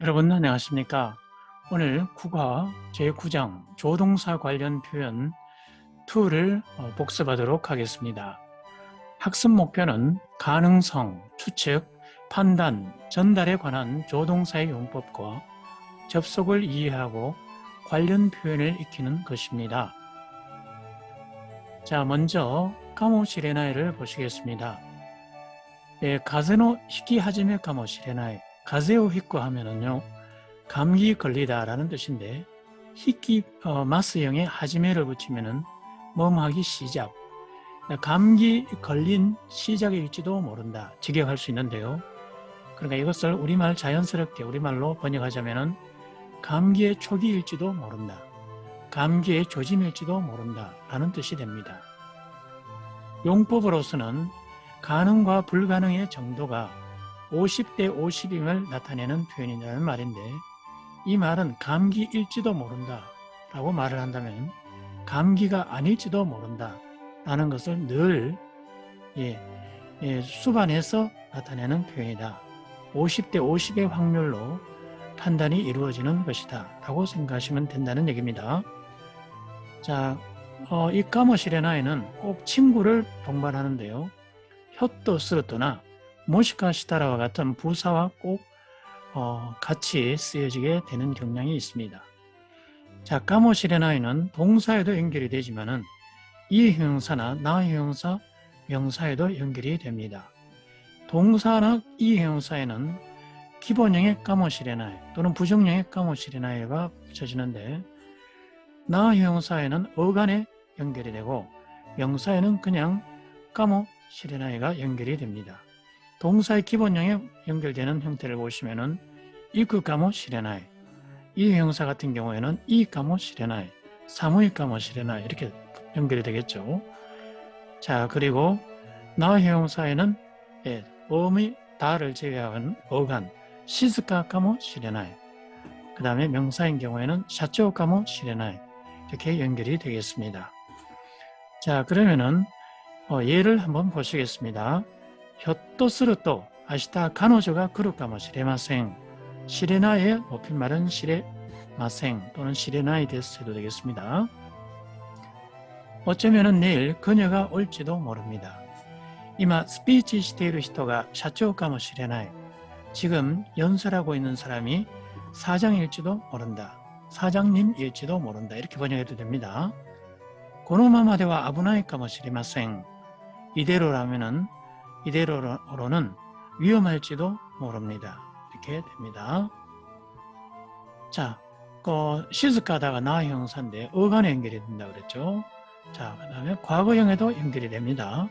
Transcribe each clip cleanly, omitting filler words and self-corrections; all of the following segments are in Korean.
여러분 안녕하십니까? 오늘 국어 제9장 조동사 관련 표현 2를 복습하도록 하겠습니다. 학습 목표는 가능성, 추측, 판단, 전달에 관한 조동사의 용법과 접속을 이해하고 관련 표현을 익히는 것입니다. 자, 먼저 가모시레나이를 보시겠습니다. 가세노 히키 하지메 가모시레나이, 가세오 히코 하면은요, 감기 걸리다라는 뜻인데, 히키 마스형에 하지메를 붙이면은 멈하기 시작, 감기 걸린 시작일지도 모른다, 직역할 수 있는데요. 그러니까 이것을 우리말 자연스럽게 우리말로 번역하자면은 감기의 초기일지도 모른다, 감기의 조짐일지도 모른다 라는 뜻이 됩니다. 용법으로서는 가능과 불가능의 정도가 50대 50임을 나타내는 표현이라는 말인데, 이 말은 감기일지도 모른다 라고 말을 한다면 감기가 아닐지도 모른다 라는 것을 늘 수반해서 나타내는 표현이다. 50대 50의 확률로 판단이 이루어지는 것이다 라고 생각하시면 된다는 얘기입니다. 자, 이 까모시레나에는 꼭 친구를 동반하는데요. 혀또 스르토나 모시카시타라와 같은 부사와 꼭 같이 쓰여지게 되는 경향이 있습니다. 자, 까모시레나에는 동사에도 연결이 되지만은 이 형용사나 나 형용사, 명사에도 연결이 됩니다. 동사나 이 형용사에는 기본형의 까모시레나이 또는 부정형의 까모시레나이가 붙여지는데, 나 형용사에는 어간에 연결이 되고 명사에는 그냥 까모시레나이가 연결이 됩니다. 동사의 기본형에 연결되는 형태를 보시면은 이크 까모시레나이, 이 형용사 같은 경우에는 이 까모시레나이, 사무이 까모시레나이 이렇게 연결이 되겠죠. 자, 그리고 나 형용사에는 어미 다를 제외한 어간 시즈카 까모시레나이, 그 다음에 명사인 경우에는 샤쪼 까모시레나이 이렇게 연결이 되겠습니다. 자, 그러면은 예를 한번 보시겠습니다. 혀또스르또 아시타 가노조가 그루까모시레마생, 시레나의 높임말은 시레마생 또는 시레나이 데스 해도 되겠습니다. 어쩌면은 내일 그녀가 올지도 모릅니다. 이마 스피치 시테이루 히토가 샤쪼 까모시레나이, 지금 연설하고 있는 사람이 사장일지도 모른다, 사장님일지도 모른다 이렇게 번역해도 됩니다. 고노마마데와 아부나이 까모시레마생, 이대로는 위험할지도 모릅니다. 이렇게 됩니다. 자, 시즈카다가 나 형사인데 어간에 연결이 된다 그랬죠. 자, 그 다음에 과거형에도 연결이 됩니다.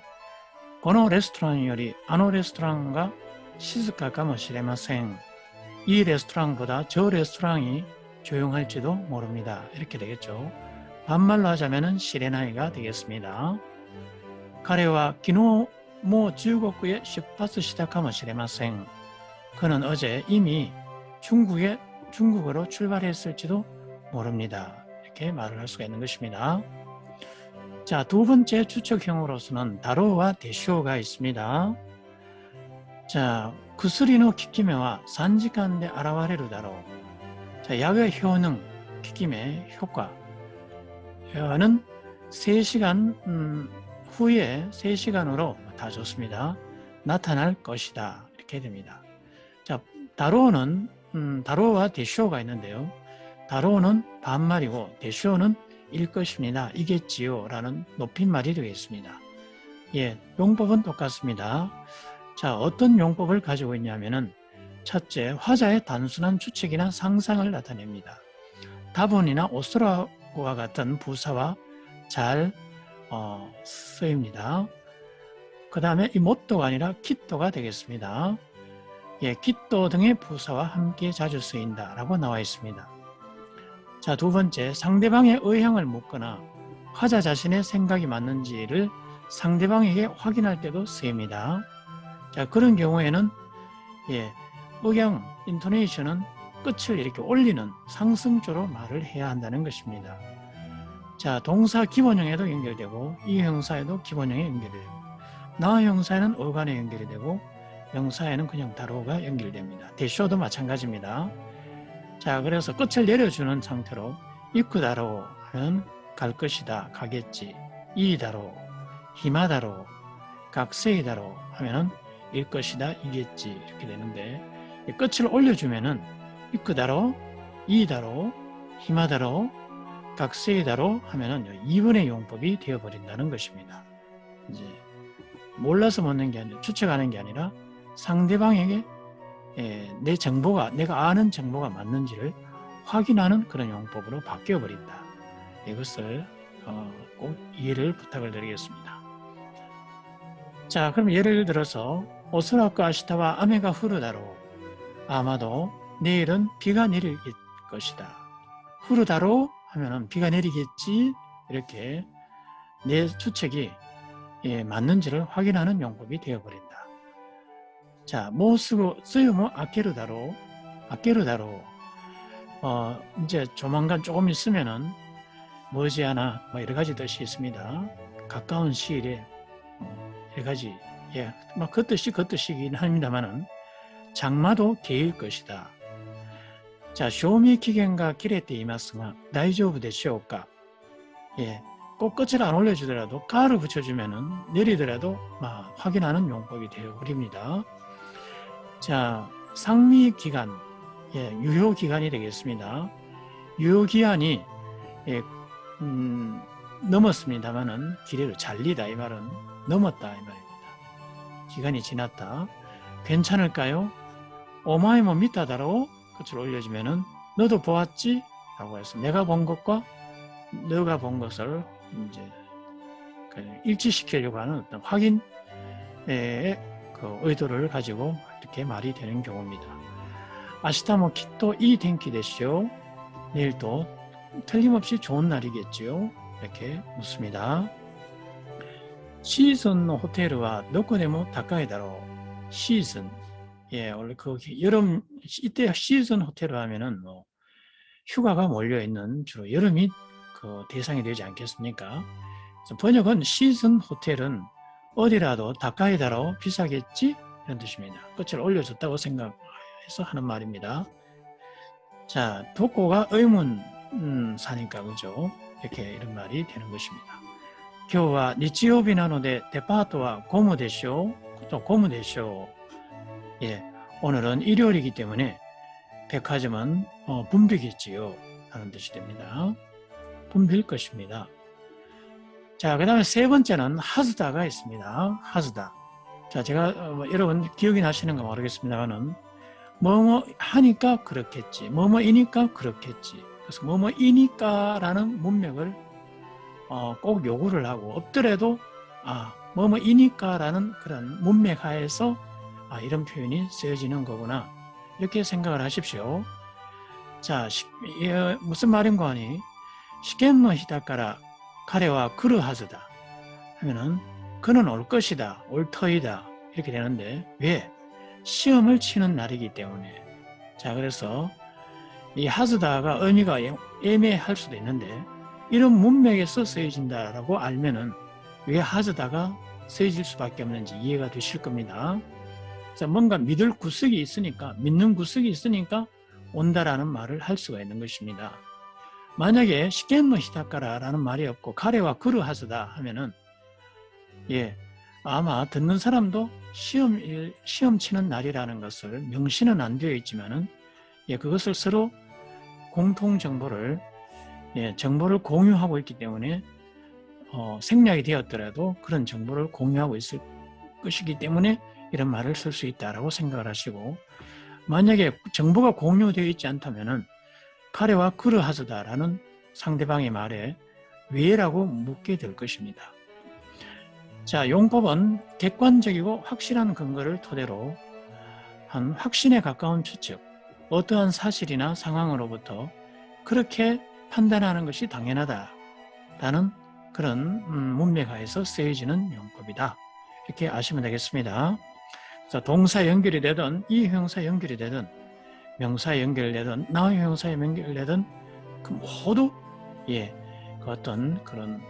고노 레스토랑 요리 아노 레스토랑과 시즈카 까모시레마생, 이 레스토랑보다 저 레스토랑이 조용할지도 모릅니다. 이렇게 되겠죠. 반말로 하자면은 시레나이가 되겠습니다. 가레와 기노 모 중국에 식파스 시작하모시레마생, 그는 어제 이미 중국으로 출발했을지도 모릅니다. 이렇게 말을 할 수가 있는 것입니다. 자, 두 번째 추측형으로서는 다로와 대쇼가 있습니다. 자, 구스리노 키키메와 산지간데 아라와레루 다로. 자, 약의 효능, 키키메 효과는 3시간 후에 3시간으로 다 좋습니다. 나타날 것이다. 이렇게 됩니다. 자, 다로와 대쇼가 있는데요. 다로는 반말이고 대쇼는 일 것입니다. 이겠지요 라는 높임말이 되겠습니다. 용법은 똑같습니다. 자, 어떤 용법을 가지고 있냐면은 첫째, 화자의 단순한 추측이나 상상을 나타냅니다. 다본이나 오스라고와 같은 부사와 잘 쓰입니다. 그 다음에 이 모토가 아니라 키토가 되겠습니다. 키토 등의 부사와 함께 자주 쓰인다 라고 나와 있습니다. 자, 두 번째, 상대방의 의향을 묻거나 화자 자신의 생각이 맞는지를 상대방에게 확인할 때도 쓰입니다. 자, 그런 경우에는 의향, 인토네이션은 끝을 이렇게 올리는 상승조로 말을 해야 한다는 것입니다. 자, 동사 기본형에도 연결되고 이 형사에도 기본형에 연결되고, 나 형사에는 어간에 연결이 되고 명사에는 그냥 다로가 연결됩니다. 대쇼도 마찬가지입니다. 자, 그래서 끝을 내려주는 상태로 이쿠다로 하면 갈 것이다, 가겠지. 이다로, 히마다로, 각세이다로 하면은 일 것이다, 이겠지. 이렇게 되는데, 끝을 올려주면은 이쿠다로, 이다로, 히마다로, 각세이다로 하면은 2분의 용법이 되어버린다는 것입니다. 이제 몰라서 묻는 게 아니라, 추측하는 게 아니라 상대방에게 내 정보가, 내가 아는 정보가 맞는지를 확인하는 그런 용법으로 바뀌어 버린다. 이것을 꼭 이해를 부탁을 드리겠습니다. 자, 그럼 예를 들어서 오소라쿠 아시타와 아메가 후르다로, 아마도 내일은 비가 내릴 것이다. 후르다로 하면은 비가 내리겠지. 이렇게 내 추측이 맞는지를 확인하는 용법이 되어버린다. 자, 모스고 쓰유모 아케르다로, 이제 조만간 조금 있으면은 머지않아 뭐 여러 가지 뜻이 있습니다. 가까운 시일에 여러 가지, 뭐 그 뜻이긴 합니다만은 장마도 개일 것이다. 자, 쇼미 기겐가 기레테 이마스가 다이조부 데시오까. 꼭 끝을 안 올려주더라도 가를 붙여주면은 내리더라도 확인하는 용법이 되어버립니다. 자, 상미 기간, 유효 기간이 되겠습니다. 유효 기한이 넘었습니다만은 기례로 잘리다, 이 말은 넘었다, 이 말입니다. 기간이 지났다. 괜찮을까요? 오마이모 미타다로 끝을 올려주면은 너도 보았지? 라고 해서 내가 본 것과 너가 본 것을 이제 일치시키려고 하는 어떤 확인의 그 의도를 가지고 이렇게 말이 되는 경우입니다. 아시타모 키토 이 텐키 되시오. 내일도 틀림없이 좋은 날이겠지요. 이렇게 묻습니다. 시즌 호텔과 노코데모 다카이다로. 시즌, 원래 그 여름, 이때 시즌 호텔을 하면은 뭐 휴가가 몰려 있는 주로 여름이 그 대상이 되지 않겠습니까? 그래서 번역은 시즌 호텔은 어디라도 다카이다로 비싸겠지? 이런 뜻입니다. 끝을 올려줬다고 생각해서 하는 말입니다. 자, 도코가 의문 사니까, 그죠? 이렇게 이런 말이 되는 것입니다. 今日は日曜日なのでデパートは混むでしょう? 또混むでしょう? 오늘은 일요일이기 때문에 백화점은 붐비겠지요. 하는 뜻이 됩니다. 붐빌 것입니다. 자, 그 다음에 세 번째는 하즈다가 있습니다. 하즈다. 자, 제가 여러분 기억이 나시는가 모르겠습니다만은 뭐뭐 하니까 그렇겠지, 뭐뭐이니까 그렇겠지. 그래서 뭐뭐이니까라는 문맥을 꼭 요구를 하고, 없더라도 뭐뭐이니까라는 그런 문맥 하에서 이런 표현이 쓰여지는 거구나, 이렇게 생각을 하십시오. 자, 무슨 말인가 하니 시켄노 히다카라 카레와 그르 하즈다 하면은 그는 올 것이다, 올 터이다, 이렇게 되는데, 왜? 시험을 치는 날이기 때문에. 자, 그래서 이 하즈다가 의미가 애매할 수도 있는데 이런 문맥에서 쓰여진다라고 알면은 왜 하즈다가 쓰여질 수밖에 없는지 이해가 되실 겁니다. 그래서 뭔가 믿을 구석이 있으니까, 믿는 구석이 있으니까 온다라는 말을 할 수가 있는 것입니다. 만약에 시켄노 히다카라라는 말이 없고 카레와 그르 하즈다 하면은 아마 듣는 사람도 시험 치는 날이라는 것을 명시는 안 되어 있지만은 그것을 서로 공통 정보를 공유하고 있기 때문에 생략이 되었더라도 그런 정보를 공유하고 있을 것이기 때문에 이런 말을 쓸 수 있다라고 생각을 하시고, 만약에 정보가 공유되어 있지 않다면은 카레와 그르 하즈다라는 상대방의 말에 왜라고 묻게 될 것입니다. 자, 용법은 객관적이고 확실한 근거를 토대로 한 확신에 가까운 추측, 어떠한 사실이나 상황으로부터 그렇게 판단하는 것이 당연하다라는 그런 문맥하에서 쓰여지는 용법이다. 이렇게 아시면 되겠습니다. 그래서 동사 연결이 되든 이형사 연결이 되든 명사 연결되든 나의 형사 연결되든 그 모두 그 어떤 그런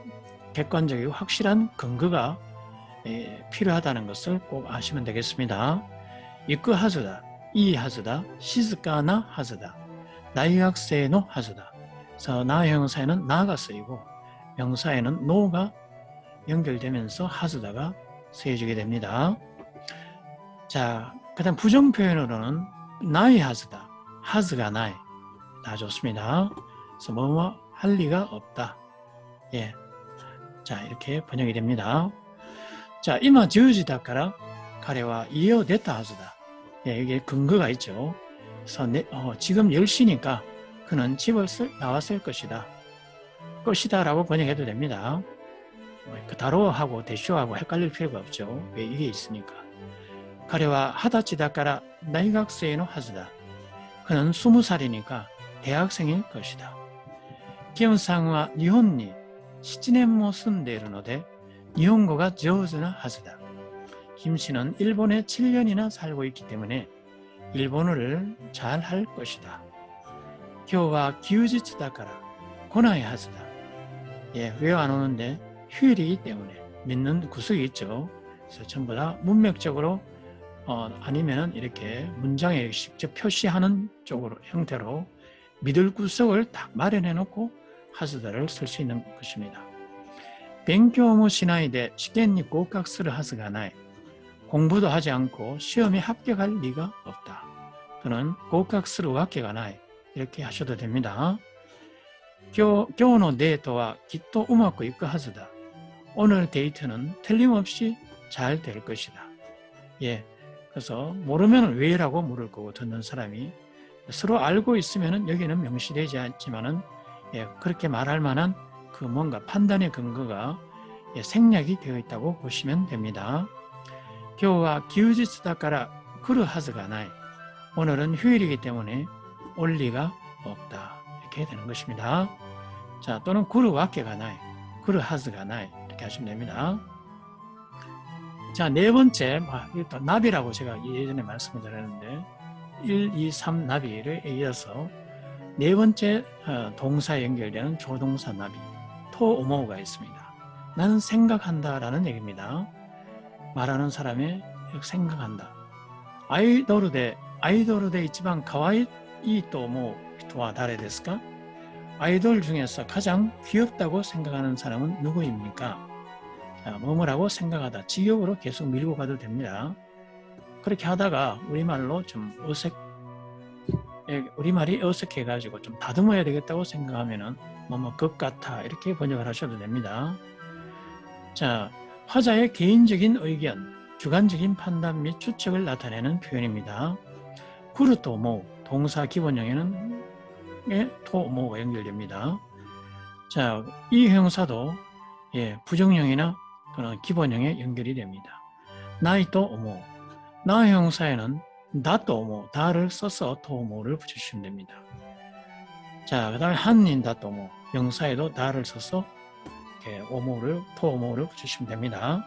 객관적이고 확실한 근거가 필요하다는 것을 꼭 아시면 되겠습니다. 이끄 하즈다, 이 하즈다, 시즈카나 하즈다. 大学生の 하즈다. 그래서 나 형용사에는 나가 쓰이고 명사에는 노가 연결되면서 하즈다가 쓰여지게 됩니다. 자, 그 다음 부정 표현으로는 나이 하즈다. 하즈가 나이. 다 좋습니다. 그래서 뭐뭐 할 리가 없다. 예. 자, 이렇게 번역이 됩니다. 자, 이마 지어지다까라 가래와 이어됐다 하즈다. 예, 이게 근거가 있죠. 그래서 지금 10시니까 그는 집을 나왔을 것이다. 라고 번역해도 됩니다. 그 다로하고 대쇼하고 헷갈릴 필요가 없죠. 왜 이게 있으니까. 가래와 하다치다까라 나이각세의 하즈다. 그는 20살이니까 대학생일 것이다. 기현상과 니혼니 시치넨모 쓴데이르노데 니혼고가 저우즈나 하즈다. 김 씨는 일본에 7년이나 살고 있기 때문에 일본어를 잘 할 것이다. 교와 기우지츠다까라 고나이 하즈다. 예, 왜 안 오는데 휴일이기 때문에 믿는 구석이 있죠. 그래서 전부 다 문맥적으로 아니면은 이렇게 문장에 직접 표시하는 쪽으로 형태로 믿을 구석을 딱 마련해 놓고 하즈다를 쓸 수 있는 것입니다.勉強もしないで試験に合格するはずがない. 공부도 하지 않고 시험에 합격할 리가 없다. 또는 合格するわけがない. 이렇게 하셔도 됩니다. 今日のデートはきっとうまくいくはずだ. 오늘 데이트는 틀림없이 잘 될 것이다. 예, 그래서 모르면 왜라고 물을 거고 듣는 사람이 서로 알고 있으면 여기는 명시되지 않지만은 예, 그렇게 말할 만한 그 뭔가 판단의 근거가 예, 생략이 되어 있다고 보시면 됩니다. 今日は休日だから来るはずがない. 오늘은 휴일이기 때문에 올 리가 없다. 이렇게 되는 것입니다. 자, 또는 来るわけがない, 来るはずがない. 이렇게 하시면 됩니다. 자, 네 번째, 또 나비라고 제가 예전에 말씀을 드렸는데 1, 2, 3 나비를 이어서 네 번째 동사에 연결되는 조동사 나비, 토오모우가 있습니다. 나는 생각한다 라는 얘기입니다. 말하는 사람이 생각한다. 아이돌で 一番 가와이と思う人は誰ですか? 아이돌 중에서 가장 귀엽다고 생각하는 사람은 누구입니까? 자, 뭐뭐라고 생각하다. 직역으로 계속 밀고 가도 됩니다. 그렇게 하다가 우리말로 좀 우리말이 어색해가지고 좀 다듬어야 되겠다고 생각하면은 뭐뭐 것 같아 이렇게 번역을 하셔도 됩니다. 자, 화자의 개인적인 의견, 주관적인 판단 및 추측을 나타내는 표현입니다. 구르토모 동사 기본형에는 토모가 연결됩니다. 자, 이 형사도 예, 부정형이나 또는 기본형에 연결이 됩니다. 나이토 오모, 나 형사에는 다또 오모, 다를 써서 토모를 붙여주시면 됩니다. 자, 그 다음에 한인 다또 오모, 명사에도 다를 써서 오모를, 토오모를 붙이시면 됩니다.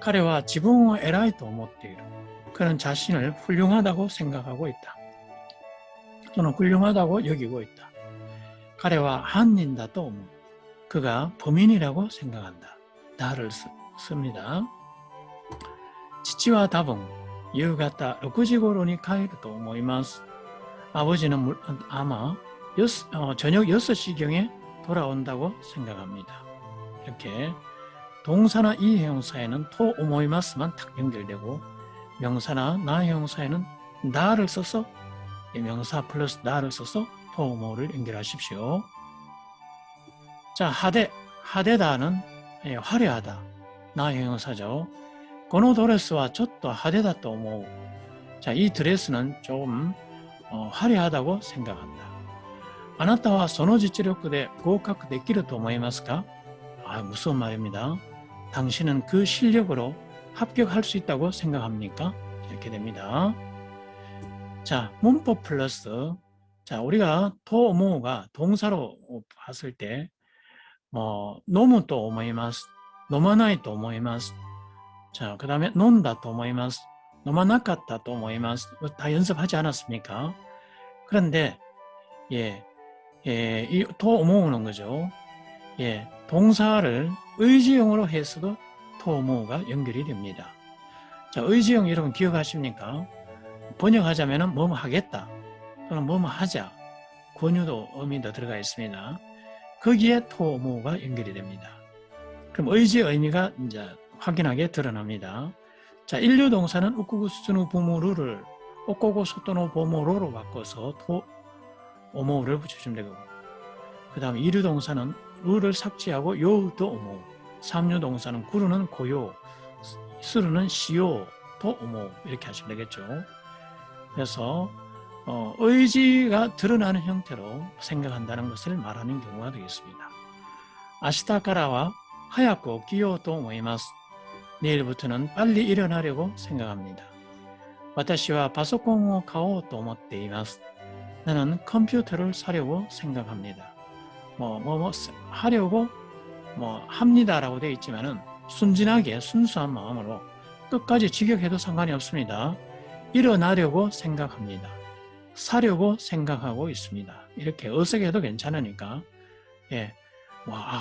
彼は自分を偉いと思っている. 그는 자신을 훌륭하다고 생각하고 있다. 또는 훌륭하다고 여기고 있다. 彼は犯人だと思う. 그가 범인이라고 생각한다. 다를 씁니다. 父は多分夕方6時頃に帰ると思います. 아버지는 아마 저녁 6시경에 돌아온다고 생각합니다. 이렇게 동사나 이 형사에는 토 오모이마스만 탁 연결되고 명사나 나 형사에는 나를 써서 명사 플러스 나를 써서 토 오모를 연결하십시오. 자, 하데다는 화려하다. 나 형사죠. このドレスはちょっと派手だと思う. 자, 이 드레스는 조금 화려하다고 생각한다. あなたはその実力で合格できると思いますか? 무서운 말입니다. 당신은 그 실력으로 합격할 수 있다고 생각합니까? 이렇게 됩니다. 자, 문법 플러스. 자, 우리가 토모가 동사로 봤을 때, 너무 또 오모이마스, 노마나이 또 오모이마스. 자, 그 다음에 논다 또 오모이마스, 노마나카타 또 오모이마스. 다 연습하지 않았습니까? 그런데, 이 토모우는 거죠. 예, 동사를 의지형으로 해서도 토모우가 연결이 됩니다. 자, 의지형 여러분 기억하십니까? 번역하자면은 뭐뭐 하겠다. 또는 뭐뭐 하자, 권유도 의미도 들어가 있습니다. 거기에 토모가 연결이 됩니다. 그럼 의지의 의미가 이제 확연하게 드러납니다. 자, 일류동사는 우쿠구스누 부모루를 오꼬고 소토노 보모로로 바꿔서 오모를 붙여주면 되고, 그 다음에 이류동사는 루를 삭제하고 요도 오모, 삼류동사는 구르는 고요, 스루는 시요, 도 오모 이렇게 하시면 되겠죠. 그래서 의지가 드러나는 형태로 생각한다는 것을 말하는 경우가 되겠습니다. 아시타카라와 하얗고 기요도 오모이마스. 내일부터는 빨리 일어나려고 생각합니다. 와타시와 파소콘을 가오또 오모tte 이마스. 나는 컴퓨터를 사려고 생각합니다. 하려고 합니다라고 되어 있지만은 순진하게 순수한 마음으로 끝까지 직역해도 상관이 없습니다. 일어나려고 생각합니다. 사려고 생각하고 있습니다. 이렇게 어색해도 괜찮으니까, 예,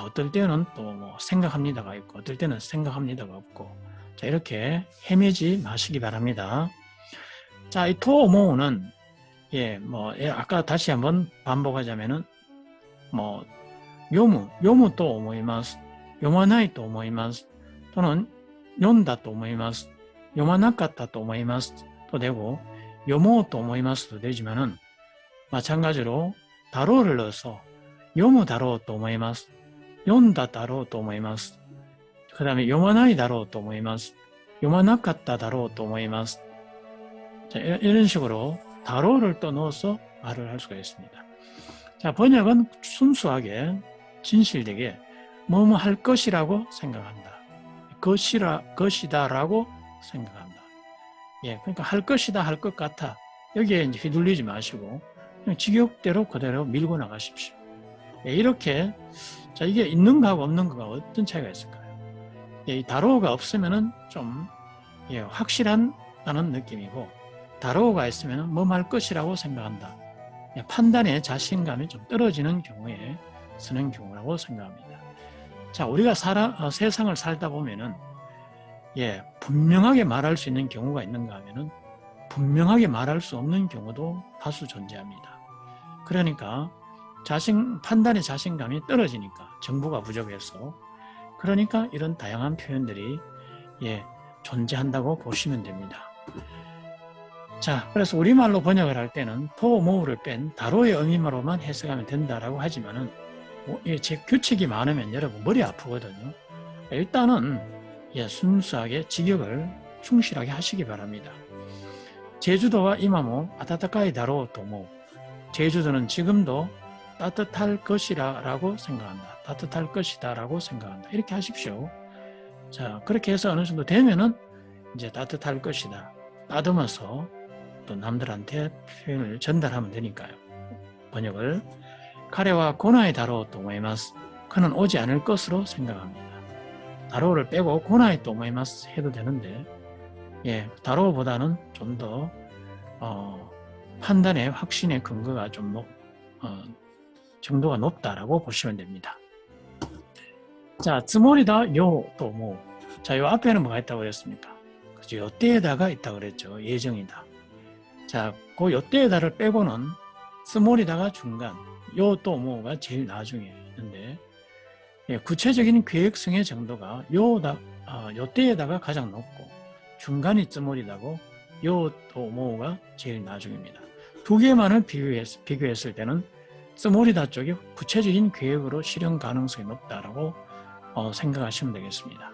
어떨 때는 또 생각합니다가 있고, 어떨 때는 생각합니다가 없고, 자, 이렇게 헤매지 마시기 바랍니다. 자, 이 토모는, 아까 다시 한번 반복하자면은, 요무 또 오모이마스, 요마나이 또 오모이마스, 또는 연다 또 오모이마스, 요마나카타 또 오모이마스 또 되고, 요모 또 오모이마스도 되지만은, 마찬가지로 다로를 넣어서 요무 다로 또 오모이마스, 연다 다로 또 오모이마스, 그 다음에 요마나이 다로 또 오모이마스, 요마나카타 다로 또 오모이마스. 자, 이런 식으로 다로를 또 넣어서 말을 할 수가 있습니다. 자, 번역은 순수하게 진실되게 뭐뭐 할 것이라고 생각한다. 것이다라고 생각한다. 예, 그러니까 할 것이다, 할 것 같아. 여기에 이제 휘둘리지 마시고 그냥 직역대로 그대로 밀고 나가십시오. 예, 이렇게 자, 이게 있는 거하고 없는 거가 어떤 차이가 있을까요? 예, 이 다로가 없으면은 좀 확실한다는 느낌이고, 다로가 있으면은 뭐 할 것이라고 생각한다. 판단의 자신감이 좀 떨어지는 경우에 쓰는 경우라고 생각합니다. 자, 우리가 세상을 살다 보면은 분명하게 말할 수 있는 경우가 있는가 하면은 분명하게 말할 수 없는 경우도 다수 존재합니다. 그러니까 판단의 자신감이 떨어지니까, 정보가 부족해서, 그러니까 이런 다양한 표현들이 존재한다고 보시면 됩니다. 자, 그래서 우리말로 번역을 할 때는 토모우를 뺀 다로의 의미로만 해석하면 된다라고 하지만은 제 규칙이 많으면 여러분 머리 아프거든요. 일단은 순수하게 직역을 충실하게 하시기 바랍니다. 제주도와 이마모 아타타카이 다로 도모. 제주도는 지금도 따뜻할 것이라고 생각한다. 따뜻할 것이다라고 생각한다. 이렇게 하십시오. 자, 그렇게 해서 어느 정도 되면은 이제 따뜻할 것이다. 따듬어서 또 남들한테 표현을 전달하면 되니까요. 번역을 카레와 고나이 다로 또 오모이마스. 그는 오지 않을 것으로 생각합니다. 다로를 빼고 고나이 또 오모이마스 해도 되는데, 다로보다는 좀 더 판단의 확신의 근거가 좀 정도가 높다라고 보시면 됩니다. 자, 쯔모리다 요 또 뭐. 자, 요 앞에는 뭐가 있다고 그랬습니까? 그죠? 요 때에다가 있다고 그랬죠. 예정이다. 자, 그 요 때에다를 빼고는 쯔모리다가 중간, 요 또 뭐가 제일 나중에 있는데, 구체적인 계획성의 정도가 요 때에다가 가장 높고, 중간이 쯔모리다고, 요 또 뭐가 제일 나중입니다. 두 개만을 비교했을 때는 쯔모리다 쪽이 구체적인 계획으로 실현 가능성이 높다라고 생각하시면 되겠습니다.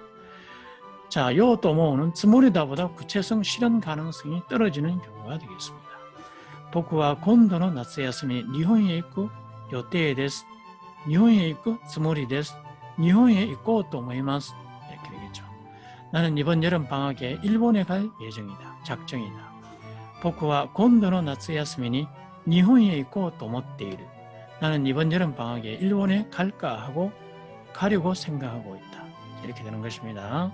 자, 요 또모는 쯔모리다보다 구체성 실현 가능성이 떨어지는 경우가 되겠습니다. 보쿠와 곤도노 나츠야스미 니혼에 있고 요때에 데스, 니혼에 있고 쯔모리 데스, 니혼에 있고 또 모이마스. 이렇게 되겠죠. 나는 이번 여름 방학에 일본에 갈 예정이다. 작정이다. 보쿠와 곤도노 나츠야스미니 니혼에 있고 또 모tte 이루. 나는 이번 여름 방학에 일본에 갈까 하고 가려고 생각하고 있다. 이렇게 되는 것입니다.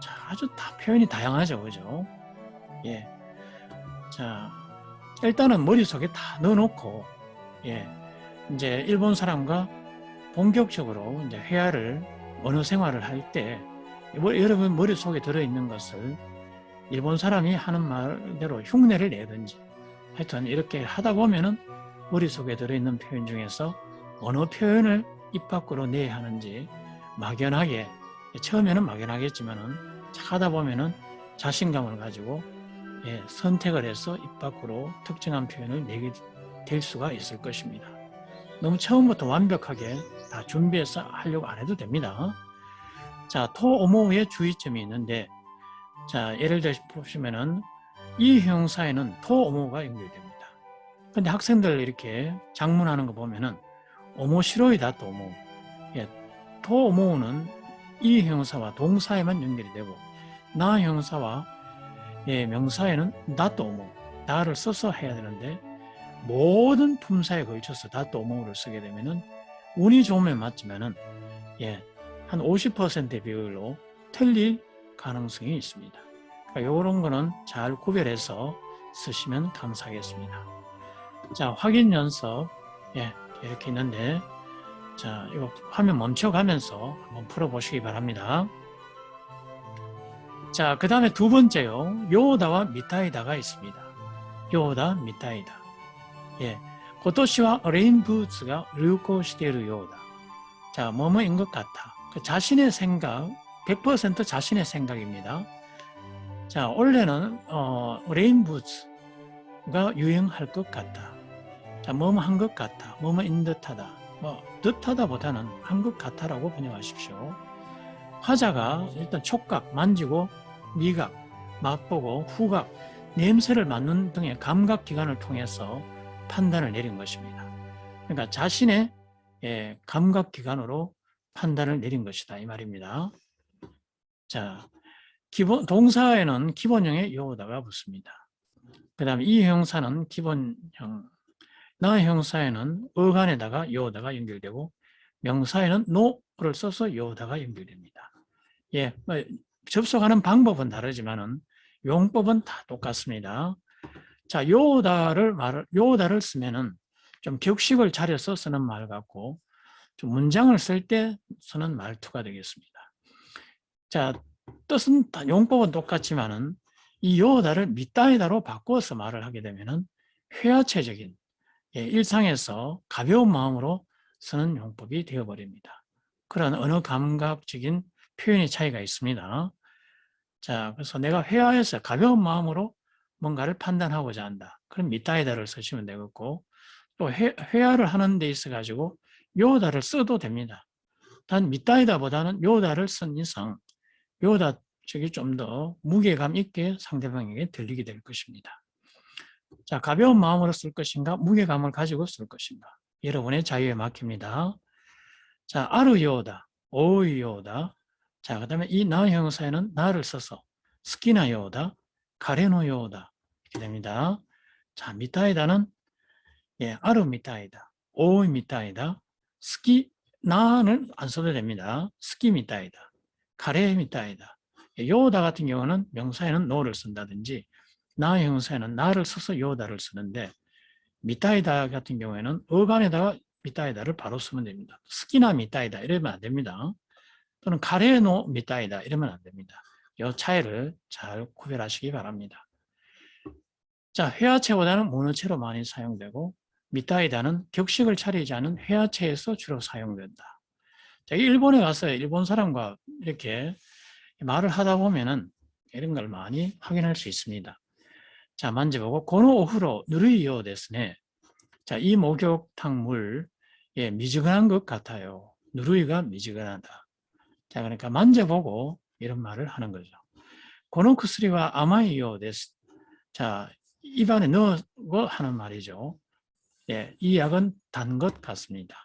자, 아주 표현이 다양하죠, 그죠? 자, 일단은 머릿속에 다 넣어놓고, 이제 일본 사람과 본격적으로 이제 회화를, 언어 생활을 할 때, 여러분 머릿속에 들어있는 것을 일본 사람이 하는 말대로 흉내를 내든지, 하여튼 이렇게 하다 보면은 머릿속에 들어있는 표현 중에서 어느 표현을 입 밖으로 내야 하는지 막연하게, 처음에는 막연하겠지만은 하다 보면은 자신감을 가지고 선택을 해서 입 밖으로 특정한 표현을 내게 될 수가 있을 것입니다. 너무 처음부터 완벽하게 다 준비해서 하려고 안 해도 됩니다. 자, 토어모의 주의점이 있는데, 자, 예를 들어 보시면은 이 형용사에는 토어모가 연결됩니다. 근데 학생들 이렇게 작문하는 거 보면은 오모시로이다 토모. 토어모는 이 형용사와 동사에만 연결이 되고, 나 형용사와 명사에는 나또 오모, 나를 써서 해야 되는데 모든 품사에 걸쳐서 다또 오모를 쓰게 되면은 운이 좋으면 맞지만은 한 50%의 비율로 틀릴 가능성이 있습니다. 그러니까 이런 거는 잘 구별해서 쓰시면 감사하겠습니다. 자, 확인 연습 이렇게 있는데, 자, 이거 화면 멈춰가면서 한번 풀어보시기 바랍니다. 자, 그 다음에 두 번째요. 요다와 미타이다가 있습니다. 요다, 미타이다. 고토시와 레인부츠가 류코시테이루 요다. 자, 뭐뭐인 것 같아. 그 자신의 생각, 100% 자신의 생각입니다. 자, 올해는 레인부츠가 유행할 것 같다. 자, 뭐뭐 한 것 같아. 뭐뭐인 듯하다. 듯하다보다는 한 것 같아라고 번역하십시오. 화자가 일단 촉각, 만지고 미각, 맛보고 후각, 냄새를 맡는 등의 감각기관을 통해서 판단을 내린 것입니다. 그러니까 자신의 감각기관으로 판단을 내린 것이다 이 말입니다. 자, 동사에는 기본형의 요다가 붙습니다. 그 다음에 이 형사는 기본형, 나 형사에는 어간에다가 요다가 연결되고 명사에는 노를 써서 요다가 연결됩니다. 접속하는 방법은 다르지만은 용법은 다 똑같습니다. 자, 요다를 쓰면은 좀 격식을 차려서 쓰는 말 같고, 좀 문장을 쓸 때 쓰는 말투가 되겠습니다. 자, 뜻은 용법은 똑같지만은 이 요다를 미따이다로 바꿔서 말을 하게 되면은 회화체적인 일상에서 가벼운 마음으로 쓰는 용법이 되어버립니다. 그런 언어 감각적인 표현의 차이가 있습니다. 자, 그래서 내가 회화에서 가벼운 마음으로 뭔가를 판단하고자 한다. 그럼 미따이다를 쓰시면 되겠고, 또 회화를 하는 데 있어 가지고 요다를 써도 됩니다. 단 미따이다보다는 요다를 쓴 이상 요다 쪽이 좀 더 무게감 있게 상대방에게 들리게 될 것입니다. 자, 가벼운 마음으로 쓸 것인가, 무게감을 가지고 쓸 것인가, 여러분의 자유에 맡깁니다. 자, 아르요다, 오이요다. 자, 그 다음에 이 나 형용사에는 나를 써서 스키나요다, 가레노요다 이렇게 됩니다. 자, 미타이다는 아르 미타이다, 오이 미타이다, 스키 나는 안 써도 됩니다. 스키 미타이다, 가레 미타이다. 요다 같은 경우는 명사에는 노를 쓴다든지 나 형용사에는 나를 써서 요다를 쓰는데, 미타이다 같은 경우에는 어간에다가 미타이다를 바로 쓰면 됩니다. 스키나 미타이다 이러면 안 됩니다. 또는 가레노 미타이다 이러면 안 됩니다. 이 차이를 잘 구별하시기 바랍니다. 자, 회화체보다는 모노체로 많이 사용되고, 미타이다는 격식을 차리지 않은 회화체에서 주로 사용된다. 자, 일본에 가서 일본 사람과 이렇게 말을 하다 보면은 이런 걸 많이 확인할 수 있습니다. 자, 만져보고 고노 오후로 누르이요 데스네. 자, 이 목욕탕 물 미지근한 것 같아요. 누르이가 미지근하다. 자, 그러니까 만져보고 이런 말을 하는 거죠. 고노 쿠스리와 아마이요 데스. 자, 입안에 넣고 하는 말이죠. 이 약은 단 것 같습니다.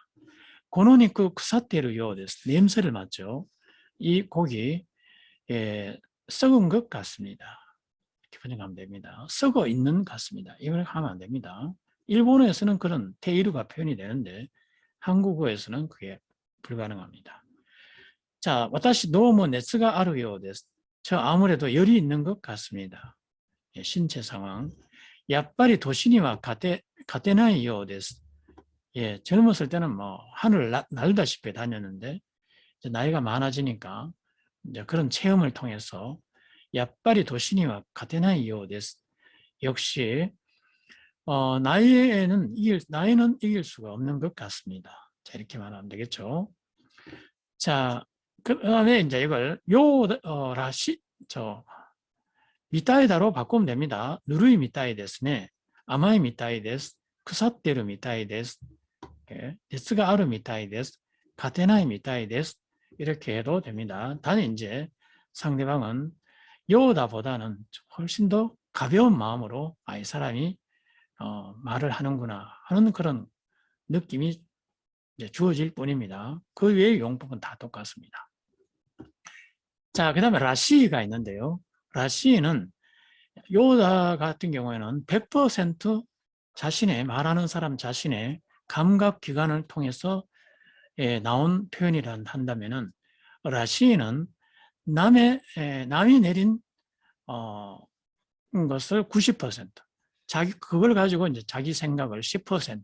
고노니쿠 쿠사테르요 데스. 냄새를 맡죠. 이 고기 썩은 것 같습니다. 이렇게 번역하면 됩니다. 썩어 있는 것 같습니다. 이걸 하면 안 됩니다. 일본어에서는 그런 테이루가 표현이 되는데 한국어에서는 그게 불가능합니다. 자, 와타시 노모 네츠가 아루요 데스. 저 아무래도 열이 있는 것 같습니다. 신체 상황. 야빠리 도시니와 가테나이요 데스. 젊었을 때는 뭐 하늘을 날다시피 다녔는데 이제 나이가 많아지니까 이제 그런 체험을 통해서 야빠리 도시니와 가테나이요 데스. 역시 나이는 이길 수가 없는 것 같습니다. 자, 이렇게 말하면 되겠죠. 자, 그 다음에 이제 이걸 미타이다로 바꾸면 됩니다. 누르이 미타이 데스네, 아마이 미타이 데스, 쿠사테르 미타이 데스, 데스가 아르 미타이 데스, 가테나이 미타이 데스, 이렇게 해도 됩니다. 단 이제 상대방은 요다보다는 훨씬 더 가벼운 마음으로 이 사람이 말을 하는구나 하는 그런 느낌이 이제 주어질 뿐입니다. 그 외의 용법은 다 똑같습니다. 자, 그 다음에 라시가 있는데요. 라시는 요다 같은 경우에는 100% 자신의 말하는 사람 자신의 감각 기관을 통해서 나온 표현이라 한다면은 라시는 남이 내린 것을 90%, 그걸 가지고 이제 자기 생각을 10%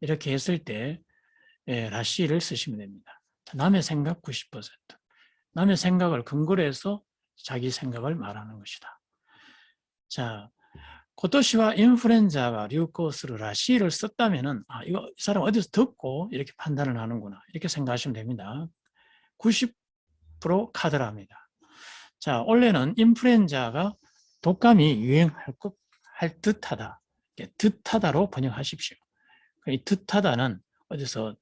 이렇게 했을 때 라시를 쓰시면 됩니다. 남의 생각 90%, 남의 생각을 근거로 해서 자기 생각을 말하는 것이다. 자, 고토시와 인플루엔자가 류코스를 라시를 썼다면은 이거 이 사람 어디서 듣고 이렇게 판단을 하는구나 이렇게 생각하시면 됩니다. 90% 카드랍니다. 자, 원래는 인플루엔자가 독감이 유행할 듯하다. 듯하다로 번역하십시오. 이 듯하다는 어디서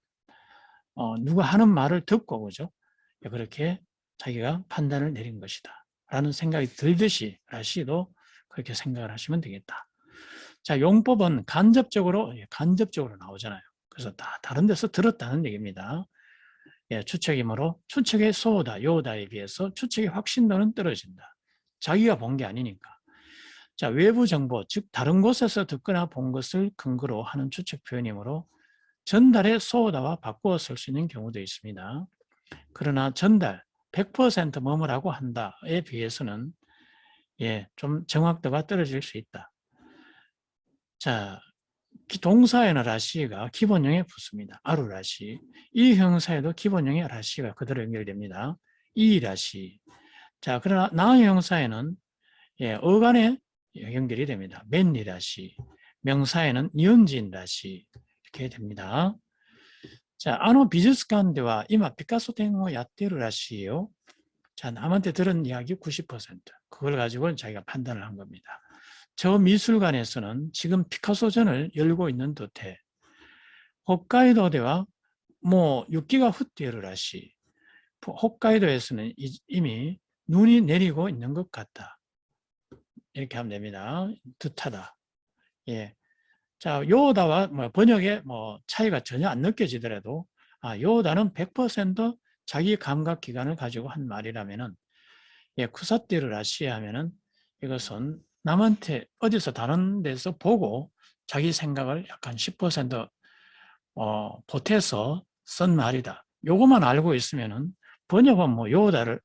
누가 하는 말을 듣고 그죠? 그렇게 자기가 판단을 내린 것이다. 라는 생각이 들듯이 라시도 그렇게 생각을 하시면 되겠다. 자, 용법은 간접적으로 나오잖아요. 그래서 다 다른 데서 들었다는 얘기입니다. 추측이므로 추측의 소다, 요다에 비해서 추측의 확신도는 떨어진다. 자기가 본 게 아니니까. 자, 외부 정보, 즉 다른 곳에서 듣거나 본 것을 근거로 하는 추측 표현이므로 전달의 소다와 바꾸어 쓸 수 있는 경우도 있습니다. 그러나 전달, 100% 뭐뭐라고 한다에 비해서는 좀 정확도가 떨어질 수 있다. 자, 동사에는 라시가 기본형에 붙습니다. 아루 라시. 이 형사에도 기본형의 라시가 그대로 연결됩니다. 이 라시. 자, 그러나 나의 형사에는 어간에 연결이 됩니다. 맨리 라시. 명사에는 니은진 라시. 이렇게 됩니다. 자, 비즈스칸데와 이마 피카소 땡오 야테르 라시예요. 자, 남한테 들은 이야기 90%. 그걸 가지고 자기가 판단을 한 겁니다. 저 미술관에서는 지금 피카소 전을 열고 있는 듯해. 홋카이도대와 육기가 흩대르 라시. 홋카이도에서는 이미 눈이 내리고 있는 것 같다. 이렇게 하면 됩니다. 듯하다. 예. 자, 요다와 번역에 차이가 전혀 안 느껴지더라도 요다는 100% 자기 감각 기관을 가지고 한 말이라면은 쿠사띠르 라시 하면은 이것은 남한테 어디서 다른 데서 보고 자기 생각을 약간 10% 보태서 쓴 말이다. 요것만 알고 있으면은 번역은 요다를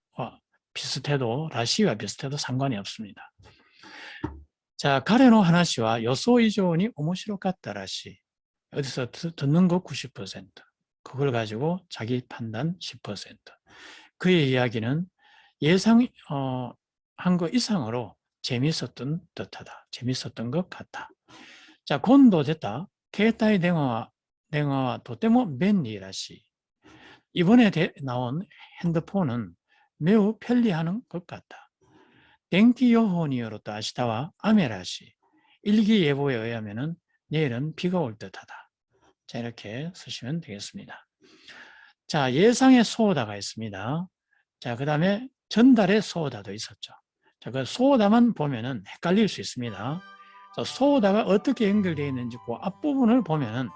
비슷해도 라시와 비슷해도 상관이 없습니다. 자, 가레노 하나시와 요소 이조니 오모시로카타 라시. 어디서 듣는 거 90%. 그걸 가지고 자기 판단 10%. 그의 이야기는 예상한 거 이상으로 재밌었던 듯하다. 재밌었던 것 같다. 자, 곤도 됐다. 케이타이 댕화와 도테모 벤리라시. 이번에 나온 핸드폰은 매우 편리한 것 같다. 댕기 요호니요로또 아시타와 아메라시. 일기예보에 의하면 내일은 비가 올 듯하다. 자, 이렇게 쓰시면 되겠습니다. 자, 예상의 소다가 있습니다. 자, 그 다음에 전달의 소다도 있었죠. 자, 그 소다만 보면은 헷갈릴 수 있습니다. 소다가 어떻게 연결되어 있는지 그 앞부분을 보면은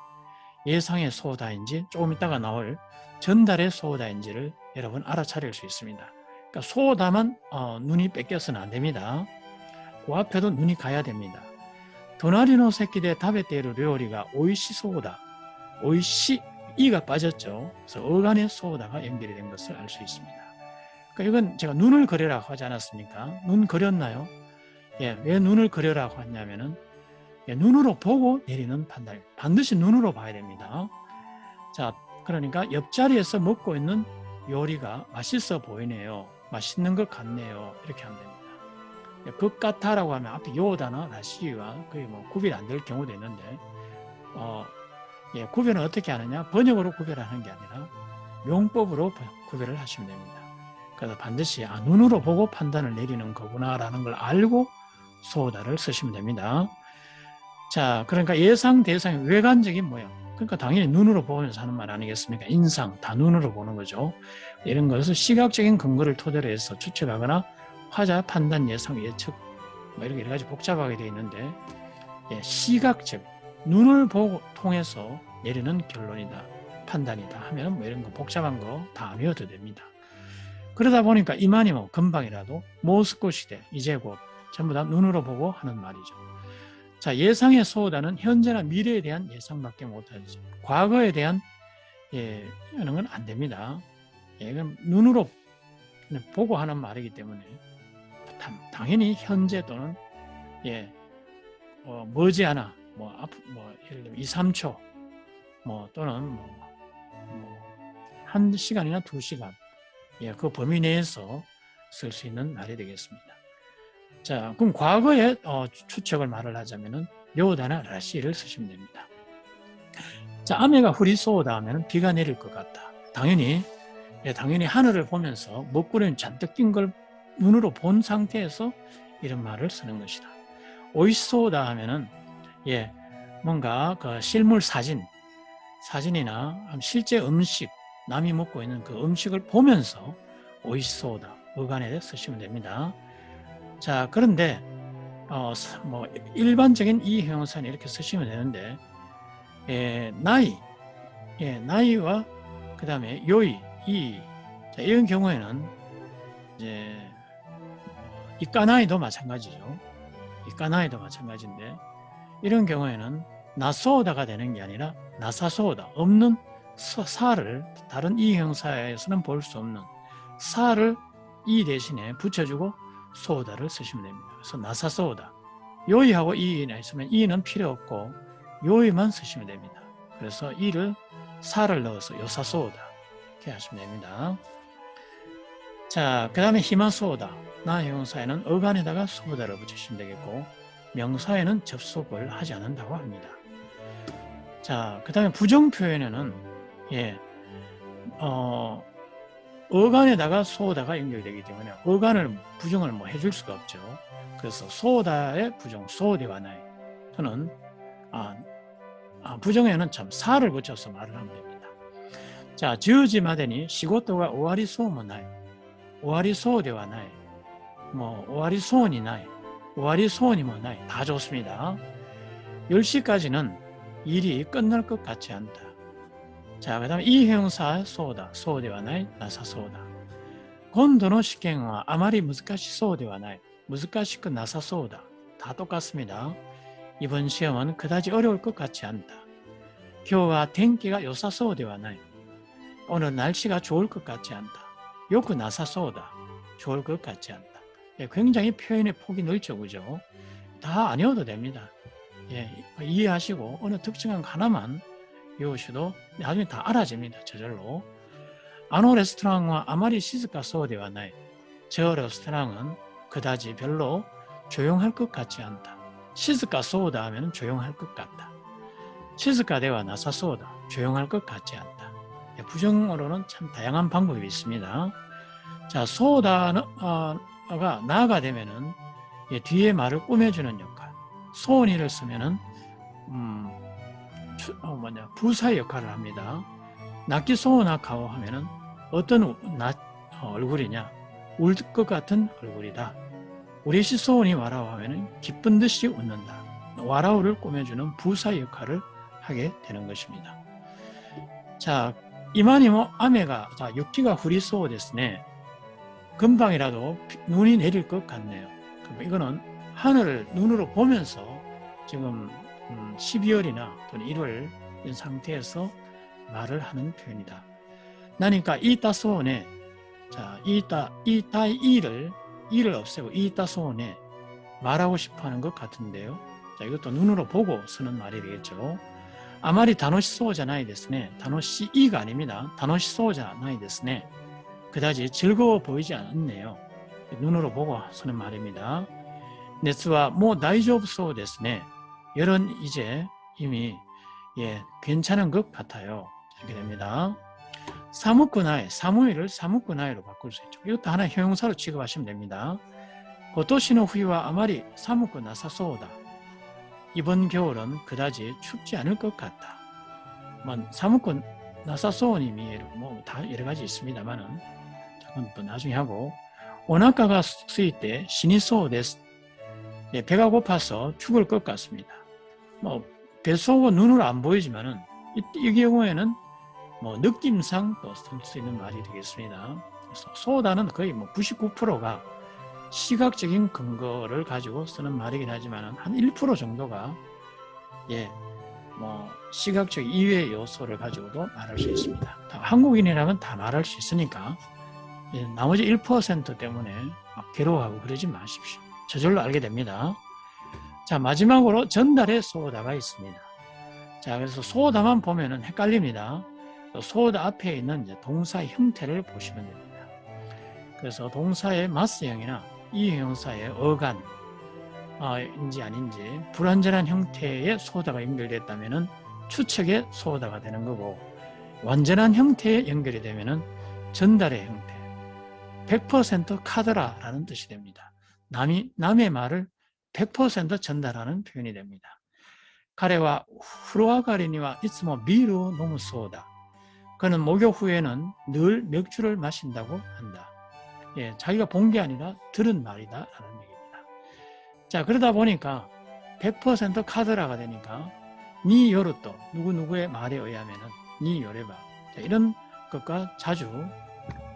예상의 소다인지 조금 있다가 나올 전달의 소다인지를 여러분 알아차릴 수 있습니다. 그러니까 소다만 눈이 뺏겨서는 안 됩니다. 그 앞에도 눈이 가야 됩니다. 도나리노 새끼대 다베테르 료리가 오이시 소다, 오이시 이가 빠졌죠. 그래서 어간의 소다가 연결이 된 것을 알 수 있습니다. 그러니까 이건 제가 눈을 그려라고 하지 않았습니까? 눈 그렸나요? 왜 눈을 그려라고 했냐면은 눈으로 보고 내리는 판단. 반드시 눈으로 봐야 됩니다. 자, 그러니까 옆자리에서 먹고 있는 요리가 맛있어 보이네요. 맛있는 것 같네요. 이렇게 하면 됩니다. 극같아라고 하면 앞에 요다나 라시와 거의 뭐 구별이 안 될 경우도 있는데, 구별은 어떻게 하느냐? 번역으로 구별하는 게 아니라 용법으로 구별을 하시면 됩니다. 그래서 반드시 눈으로 보고 판단을 내리는 거구나라는 걸 알고 소다를 쓰시면 됩니다. 자, 그러니까 예상 대상의 외관적인 모양. 그러니까 당연히 눈으로 보면서 하는 말 아니겠습니까? 인상, 다 눈으로 보는 거죠. 이런 것을 시각적인 근거를 토대로 해서 추측하거나 화자, 판단, 예상, 예측 뭐 이렇게 여러 가지 복잡하게 되어 있는데, 시각적, 눈을 보고 통해서 내리는 결론이다, 판단이다 하면 뭐 이런 거 복잡한 거 다 안 외워도 됩니다. 그러다 보니까 이만희 뭐 금방이라도 모스코 시대, 이제 곧 전부 다 눈으로 보고 하는 말이죠. 자, 예상의 소호다는 현재나 미래에 대한 예상밖에 못하죠. 과거에 대한 하는 건 안 됩니다. 이건 눈으로 보고 하는 말이기 때문에 당연히 현재 또는 머지않아 예를 들면 2, 3초 또는 1시간이나 2시간 그 범위 내에서 쓸 수 있는 말이 되겠습니다. 자, 그럼 과거에 추측을 말을 하자면은 료다나 라시를 쓰시면 됩니다. 자, 아메가 후리소오다 하면은 비가 내릴 것 같다. 당연히 하늘을 보면서 먹구름이 잔뜩 낀 걸 눈으로 본 상태에서 이런 말을 쓰는 것이다. 오이소오다 하면은 뭔가 그 실물 사진이나 실제 음식, 남이 먹고 있는 그 음식을 보면서 오이소오다 어간에 쓰시면 됩니다. 자, 그런데 일반적인 이 형용사는 이렇게 쓰시면 되는데, 나이와 그 다음에 요이, 자, 이런 경우에는 이제 이까나이도 마찬가지죠. 이까나이도 마찬가지인데, 이런 경우에는 나소오다가 되는 게 아니라 나사소오다, 없는 사를 다른 이 형용사에서는 볼 수 없는 사를 이 대신에 붙여주고 소오다를 쓰시면 됩니다. 그래서 나사소오다. 요이하고 이가 있으면 이는 필요 없고 요이만 쓰시면 됩니다. 그래서 이를 사를 넣어서 요사소오다 이렇게 하시면 됩니다. 자, 그 다음에 히마소오다. 나 형용사에는 어간에다가 소오다를 붙이시면 되겠고, 명사에는 접속을 하지 않는다고 합니다. 자, 그 다음에 부정 표현에는 어간에다가 소오다가 연결되기 때문에 어간을 부정을 해줄 수가 없죠. 그래서 소오다의 부정, 소오대와나이 또는 부정에는 참 사를 붙여서 말을 하면 됩니다. 자, 지우지마데니 시고토가 오와리 소모나이, 오와리 소오대와나이, 오와리 소원이나이, 오와리 소원이 뭐나이 다 좋습니다. 10시까지는 일이 끝날 것 같지 않다. 자, 그 다음에 이 형용사 소오다, 소오대와나이, 나사소오다. 곤도노 시켄와 아마리 무스카시 소오대와나이, 무스카시크 나사소오다. 다 똑같습니다. 이번 시험은 그다지 어려울 것 같지 않다. 교와 텐기가 요사소오대와나이, 오늘 날씨가 좋을 것 같지 않다. 요크 나사소오다, 좋을 것 같지 않다. 굉장히 표현의 폭이 넓죠, 그죠? 다 안 외워도 됩니다. 이해하시고 어느 특정한 하나만 외우셔도 나중에 다 알아집니다. 저절로. 아노 레스토랑과 아마리 시즈카 소오데와나이. 저 레스토랑은 그다지 별로 조용할 것 같지 않다. 시즈카 소오다 하면 조용할 것 같다. 시즈카 데와 나사 소오다. 조용할 것 같지 않다. 부정어로는 참 다양한 방법이 있습니다. 자, 소오다가 나가 되면은 뒤에 말을 꾸며주는 역할. 소원이를 쓰면은 부사의 역할을 합니다. 낫기 소원하카오 하면은 어떤 얼굴이냐? 울 것 같은 얼굴이다. 우리시 소원이 와라오 하면은 기쁜 듯이 웃는다. 와라오를 꾸며주는 부사의 역할을 하게 되는 것입니다. 자, 이만이모 아메가 육기가 후리소오 데스네. 금방이라도 눈이 내릴 것 같네요. 이거는 하늘을 눈으로 보면서 지금 12월이나 또는 1월 이런 상태에서 말을 하는 표현이다. 나니까 이따 소원에, 자, 이를 없애고 이따 소원에 말하고 싶어 하는 것 같은데요. 자, 이것도 눈으로 보고 쓰는 말이 되겠죠. 아마리 다노시 소자 나이 데스네. 다노시 이가 아닙니다. 다노시 소자 나이 데스네. 그다지 즐거워 보이지 않네요. 눈으로 보고 쓰는 말입니다. 熱はもう大丈夫そうですね. 열은 이제 이미 괜찮은 것 같아요. 이렇게 됩니다. 사무쿠나이, 사무이를 사무쿠나이로 바꿀 수 있죠. 이것도 하나의 형용사로 취급하시면 됩니다. 고토시의 후이와 아마리 사무쿠 나사소다. 이번 겨울은 그다지 춥지 않을 것 같다. 사무쿠 나사소님이 다 여러 가지 있습니다만은 그건 또 나중에 하고. 오나카가 쓰이때 시니소 데스. 배가 고파서 죽을 것 같습니다. 뱃속은 눈으로 안 보이지만은 이 경우에는 느낌상 또 쓸 수 있는 말이 되겠습니다. 그래서 소다는 거의 99%가 시각적인 근거를 가지고 쓰는 말이긴 하지만 한 1% 정도가 시각적 이외의 요소를 가지고도 말할 수 있습니다. 한국인이라면 다 말할 수 있으니까 나머지 1% 때문에 괴로워하고 그러지 마십시오. 저절로 알게 됩니다. 자, 마지막으로 전달의 소다가 있습니다. 자, 그래서 소다만 보면은 헷갈립니다. 소다 앞에 있는 동사의 형태를 보시면 됩니다. 그래서 동사의 마스형이나 이 형용사의 어간인지 아닌지 불완전한 형태의 소다가 연결됐다면 추측의 소다가 되는 거고, 완전한 형태에 연결이 되면 전달의 형태, 100% 카드라라는 뜻이 됩니다. 남의 말을 100% 전달하는 표현이 됩니다. 가레와 후로아가리니와 이츠모 비루 노무 소다. 그는 목욕 후에는 늘 맥주를 마신다고 한다. 자기가 본 게 아니라 들은 말이다 라는 얘기입니다. 자, 그러다 보니까 100% 카드라가 되니까 니 요르또, 누구누구의 말에 의하면은 니 요레바, 이런 것과 자주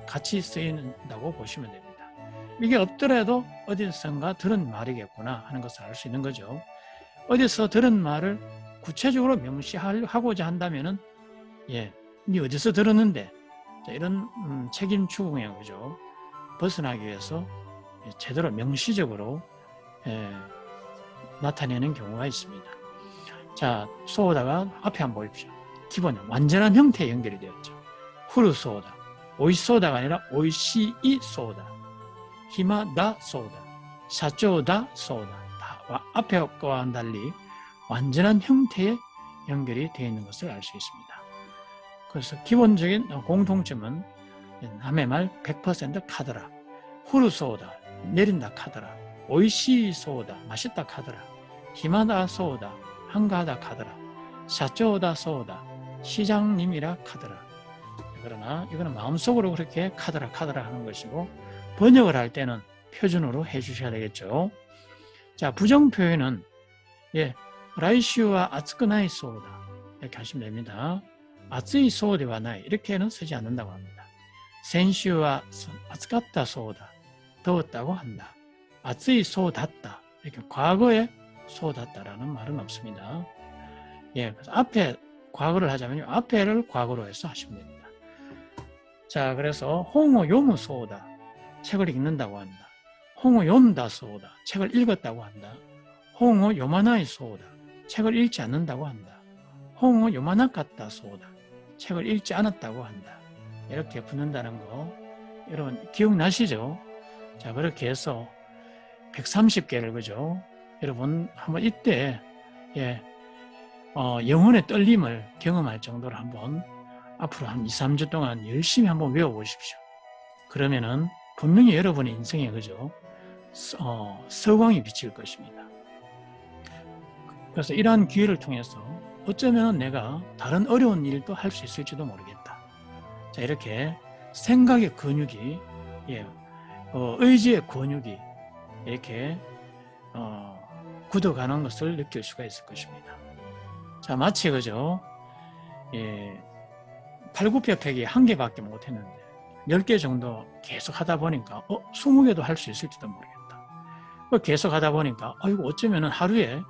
같이 쓰인다고 보시면 됩니다. 이게 없더라도 어디선가 들은 말이겠구나 하는 것을 알 수 있는 거죠. 어디서 들은 말을 구체적으로 명시하고자 한다면은 니 어디서 들었는데, 이런 책임 추궁의 거죠. 벗어나기 위해서 제대로 명시적으로 나타내는 경우가 있습니다. 자, 소다가 앞에 한번 보십시오. 기본 완전한 형태에 연결이 되었죠. 후루 소다, 오이소다가 아니라 오이시이 소다, 히마다 소다, 샤쪼다 소다. 다 앞에 거와는 달리 완전한 형태에 연결이 되어 있는 것을 알 수 있습니다. 그래서 기본적인 공통점은 남의 말 100% 카드라, 후루 소다, 내린다 카드라, 오이시 소다, 맛있다 카드라, 히마다 소다, 한가하다 카드라, 샤쪼다 소다, 시장님이라 카드라. 그러나 이거는 마음속으로 그렇게 카드라 하는 것이고, 번역을 할 때는 표준어로 해주셔야 되겠죠. 자, 부정 표현은 라이슈와 아츠쿠나이 소다 이렇게 하시면 됩니다. 아츠이 소데와 나이 이렇게는 쓰지 않는다고 합니다. 센슈와 아츠카타 소다, 더웠다고 한다. 아츠이 소다다, 이렇게 과거에 소다다라는 말은 없습니다. 그래서 앞에 과거를 하자면요, 앞에를 과거로 해서 하시면 됩니다. 자, 그래서 홍어 요무 소다, 책을 읽는다고 한다. 홍어 욘다 소다, 책을 읽었다고 한다. 홍어 요마나이 소다, 책을 읽지 않는다고 한다. 홍어 요마나카타 소다, 책을 읽지 않았다고 한다. 이렇게 붙는다는 거 여러분 기억나시죠? 자, 그렇게 해서 130개를 그죠? 여러분 한번 이때 영혼의 떨림을 경험할 정도로 한번 앞으로 한 2, 3주 동안 열심히 한번 외워보십시오. 그러면은 분명히 여러분의 인생에 그죠? 서광이 비칠 것입니다. 그래서 이러한 기회를 통해서 어쩌면 내가 다른 어려운 일도 할 수 있을지도 모르겠다. 자, 이렇게 생각의 근육이, 의지의 근육이 이렇게 굳어가는 것을 느낄 수가 있을 것입니다. 자, 마치 그죠? 팔굽혀펴기 1개밖에 못했는데 10개 정도 계속 하다 보니까 20개도 할 수 있을지도 모르겠다. 계속 하다 보니까 이거 어쩌면 하루에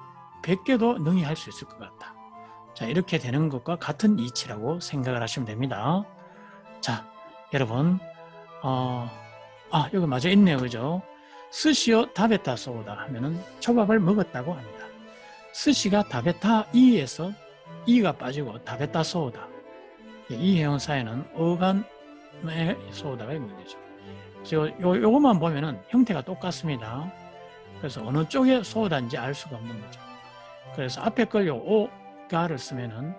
100개도 능히 할 수 있을 것 같다. 자, 이렇게 되는 것과 같은 이치라고 생각을 하시면 됩니다. 자, 여러분, 여기 마저 있네요. 그죠? 스시오 다베타 소다 하면은 초밥을 먹었다고 합니다. 스시가 다베타 이에서 이가 빠지고 다베타 소다. 이 형용사에는 어간의 소다가 연결되죠. 요것만 보면은 형태가 똑같습니다. 그래서 어느 쪽에 소다인지 알 수가 없는 거죠. 그래서 앞에 걸요 오가를 쓰면은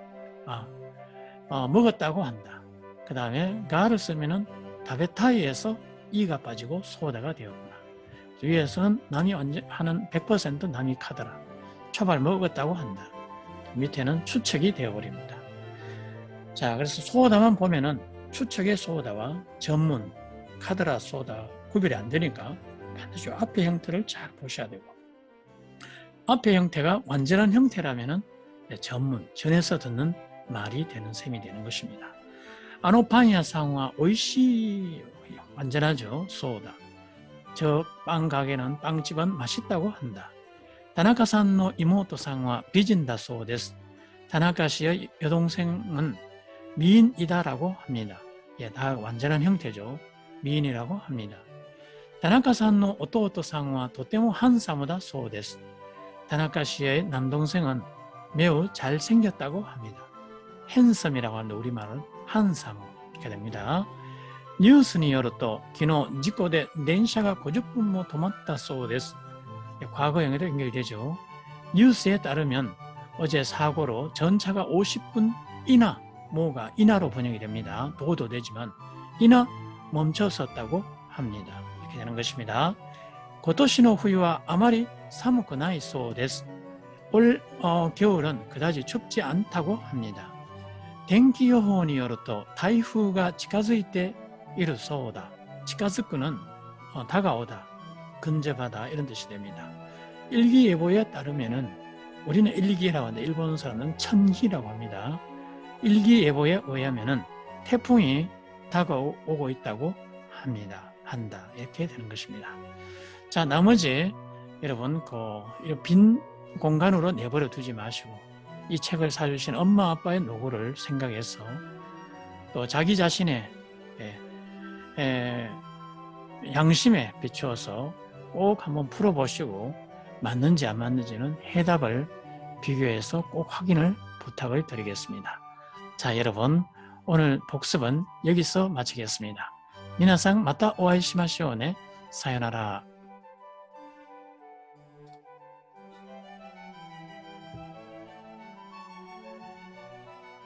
먹었다고 한다. 그 다음에 가를 쓰면은 다베타이에서 이가 빠지고 소다가 되었구나. 위에서는 남이 하는 100% 남이 카더라. 초발 먹었다고 한다. 밑에는 추측이 되어버립니다. 자, 그래서 소다만 보면은 추측의 소다와 전문 카더라 소다 구별이 안 되니까 반드시 앞의 형태를 잘 보셔야 되고, 앞의 형태가 완전한 형태라면은 전문, 전에서 듣는 말이 되는 셈이 되는 것입니다. 아노파니아 상화 오이시 완전하죠. 소다. 저 빵 가게는 빵집은 맛있다고 한다. 다나카산의 이모토 상화 비진다 소데스. 다나카 씨의 여동생은 미인이다라고 합니다. 예, 다 완전한 형태죠. 미인이라고 합니다. 다나카산의 오토오토 상화 도테모 한사무다 소데스. 다나카 씨의 남동생은 매우 잘생겼다고 합니다. 핸섬이라고 하는데 우리말은 한사무 이렇게 됩니다. 뉴스니 요르또 기노 지코데 덴샤가 50분 뭐 도맡다 소데스. 과거형으로 연결되죠. 뉴스에 따르면 어제 사고로 전차가 50분 이나 뭐가 이나로 번역이 됩니다. 도도 되지만 이나 멈춰섰다고 합니다. 이렇게 되는 것입니다. 고토시노 후유와 아마리 사무코 나이 소데스. 올 겨울은 그다지 춥지 않다고 합니다. 텐기요호니 요르또 타이푸가 近づいているそうだ. 近づく는 다가오다, 근접하다 이런 뜻이 됩니다. 일기예보에 따르면은 우리는 일기라고 하는데 일본 사람은 천기라고 합니다. 일기예보에 의하면은 태풍이 다가오고 있다고 한다 이렇게 되는 것입니다. 자, 나머지 여러분 빈 공간으로 내버려 두지 마시고 이 책을 사주신 엄마 아빠의 노고를 생각해서 또 자기 자신의 양심에 비추어서 꼭 한번 풀어보시고 맞는지 안 맞는지는 해답을 비교해서 꼭 확인을 부탁을 드리겠습니다. 자, 여러분 오늘 복습은 여기서 마치겠습니다. 미나상 마타 오아이 시마시오네. 사요나라.